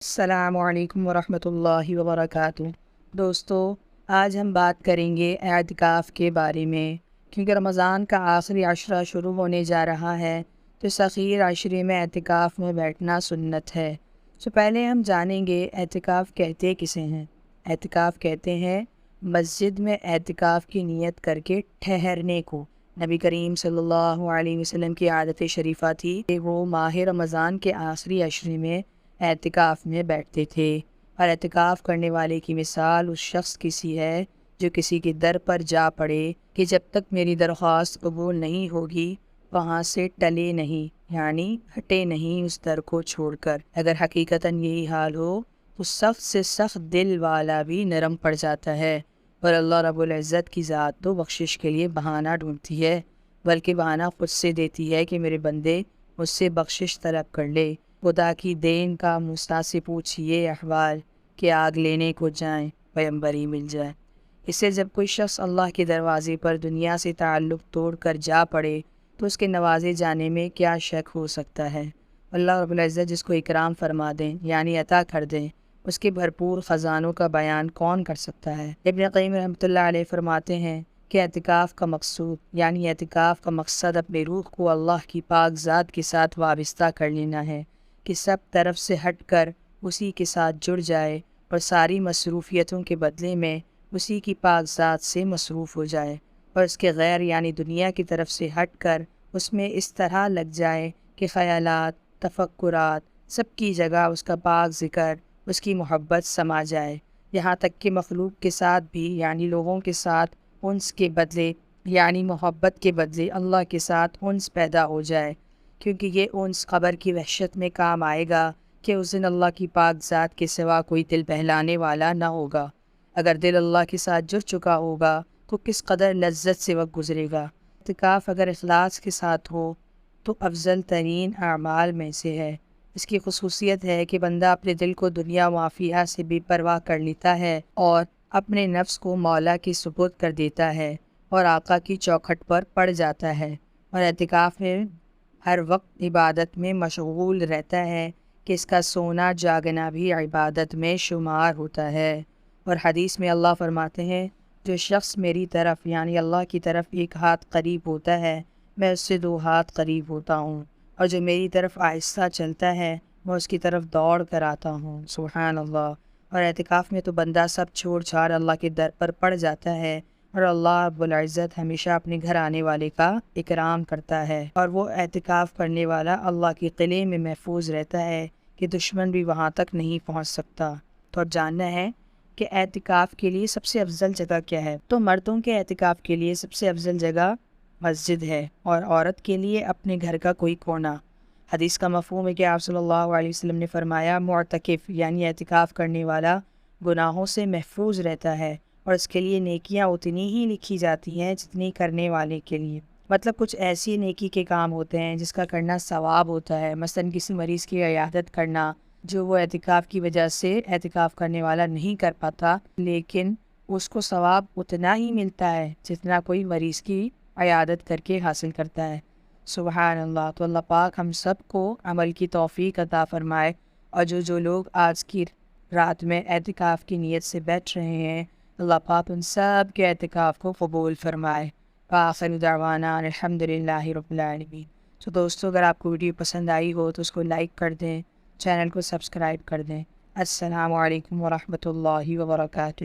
السلام علیکم ورحمۃ اللہ وبرکاتہ۔ دوستو، آج ہم بات کریں گے اعتکاف کے بارے میں، کیونکہ رمضان کا آخری عشرہ شروع ہونے جا رہا ہے تو اس اخیر عشرے میں اعتکاف میں بیٹھنا سنت ہے۔ پہلے ہم جانیں گے اعتکاف کہتے کسے ہیں۔ اعتکاف کہتے ہیں مسجد میں اعتکاف کی نیت کر کے ٹھہرنے کو۔ نبی کریم صلی اللہ علیہ وسلم کی عادت شریفہ تھی کہ وہ ماہ رمضان کے آخری عشرے میں اعتکاف میں بیٹھتے تھے، اور اعتکاف کرنے والے کی مثال اس شخص کی سی ہے جو کسی کے در پر جا پڑے کہ جب تک میری درخواست قبول نہیں ہوگی وہاں سے ٹلے نہیں، یعنی ہٹے نہیں اس در کو چھوڑ کر۔ اگر حقیقتاً یہی حال ہو تو سخت سے سخت دل والا بھی نرم پڑ جاتا ہے، اور اللہ رب العزت کی ذات تو بخشش کے لیے بہانہ ڈھونڈتی ہے، بلکہ بہانہ خود سے دیتی ہے کہ میرے بندے مجھ سے بخشش طلب کر لے۔ خدا کی دین کا موسیٰ سے پوچھئے احوال کہ آگ لینے کو جائیں پیمبری مل جائے۔ اس سے جب کوئی شخص اللہ کے دروازے پر دنیا سے تعلق توڑ کر جا پڑے تو اس کے نوازے جانے میں کیا شک ہو سکتا ہے۔ اللہ رب العزت جس کو اکرام فرما دیں یعنی عطا کر دیں، اس کے بھرپور خزانوں کا بیان کون کر سکتا ہے۔ ابن قیم رحمۃ اللہ علیہ فرماتے ہیں کہ اعتکاف کا مقصود یعنی اعتکاف کا مقصد اپنے روح کو اللہ کی پاک ذات کے ساتھ وابستہ کر لینا ہے کہ سب طرف سے ہٹ کر اسی کے ساتھ جڑ جائے اور ساری مصروفیتوں کے بدلے میں اسی کی پاک ذات سے مصروف ہو جائے، اور اس کے غیر یعنی دنیا کی طرف سے ہٹ کر اس میں اس طرح لگ جائے کہ خیالات، تفکرات سب کی جگہ اس کا پاک ذکر، اس کی محبت سما جائے، یہاں تک کہ مخلوق کے ساتھ بھی یعنی لوگوں کے ساتھ انس کے بدلے یعنی محبت کے بدلے اللہ کے ساتھ انس پیدا ہو جائے، کیونکہ یہ انس قبر کی وحشت میں کام آئے گا کہ اس دن اللہ کی پاک ذات کے سوا کوئی دل بہلانے والا نہ ہوگا۔ اگر دل اللہ کے ساتھ جڑ چکا ہوگا تو کس قدر لذت سے وقت گزرے گا۔ اعتکاف اگر اخلاص کے ساتھ ہو تو افضل ترین اعمال میں سے ہے۔ اس کی خصوصیت ہے کہ بندہ اپنے دل کو دنیا معافیہ سے بے پرواہ کر لیتا ہے اور اپنے نفس کو مولا کے سپرد کر دیتا ہے اور آقا کی چوکھٹ پر پڑ جاتا ہے، اور اعتکاف میں ہر وقت عبادت میں مشغول رہتا ہے کہ اس کا سونا جاگنا بھی عبادت میں شمار ہوتا ہے۔ اور حدیث میں اللہ فرماتے ہیں جو شخص میری طرف یعنی اللہ کی طرف ایک ہاتھ قریب ہوتا ہے میں اس سے 2 ہاتھ قریب ہوتا ہوں، اور جو میری طرف آہستہ چلتا ہے میں اس کی طرف دوڑ کر آتا ہوں۔ سبحان اللہ۔ اور اعتکاف میں تو بندہ سب چھوڑ چھاڑ اللہ کے در پر پڑ جاتا ہے، اور اللہ رب العزت ہمیشہ اپنے گھر آنے والے کا اکرام کرتا ہے، اور وہ اعتکاف کرنے والا اللہ کے قلعے میں محفوظ رہتا ہے کہ دشمن بھی وہاں تک نہیں پہنچ سکتا۔ تو اب جاننا ہے کہ اعتکاف کے لیے سب سے افضل جگہ کیا ہے۔ تو مردوں کے اعتکاف کے لیے سب سے افضل جگہ مسجد ہے، اور عورت کے لیے اپنے گھر کا کوئی کونا۔ حدیث کا مفہوم ہے کہ آپ صلی اللہ علیہ وسلم نے فرمایا معتکف یعنی اعتکاف کرنے والا گناہوں سے محفوظ رہتا ہے، اور اس کے لیے نیکیاں اتنی ہی لکھی جاتی ہیں جتنی کرنے والے کے لیے۔ مطلب کچھ ایسی نیکی کے کام ہوتے ہیں جس کا کرنا ثواب ہوتا ہے، مثلا کسی مریض کی عیادت کرنا جو وہ اعتکاف کی وجہ سے اعتکاف کرنے والا نہیں کر پاتا، لیکن اس کو ثواب اتنا ہی ملتا ہے جتنا کوئی مریض کی عیادت کر کے حاصل کرتا ہے۔ سبحان اللہ۔ تو اللہ پاک ہم سب کو عمل کی توفیق عطا فرمائے، اور جو لوگ آج کی رات میں اعتکاف کی نیت سے بیٹھ رہے ہیں اللہ پاک ان سب کے اعتکاف کو قبول فرمائے۔ وآخر دعوانا الحمدللہ رب العالمین۔ تو دوستو، اگر آپ کو ویڈیو پسند آئی ہو تو اس کو لائک کر دیں، چینل کو سبسکرائب کر دیں۔ السلام علیکم ورحمۃ اللہ وبرکاتہ۔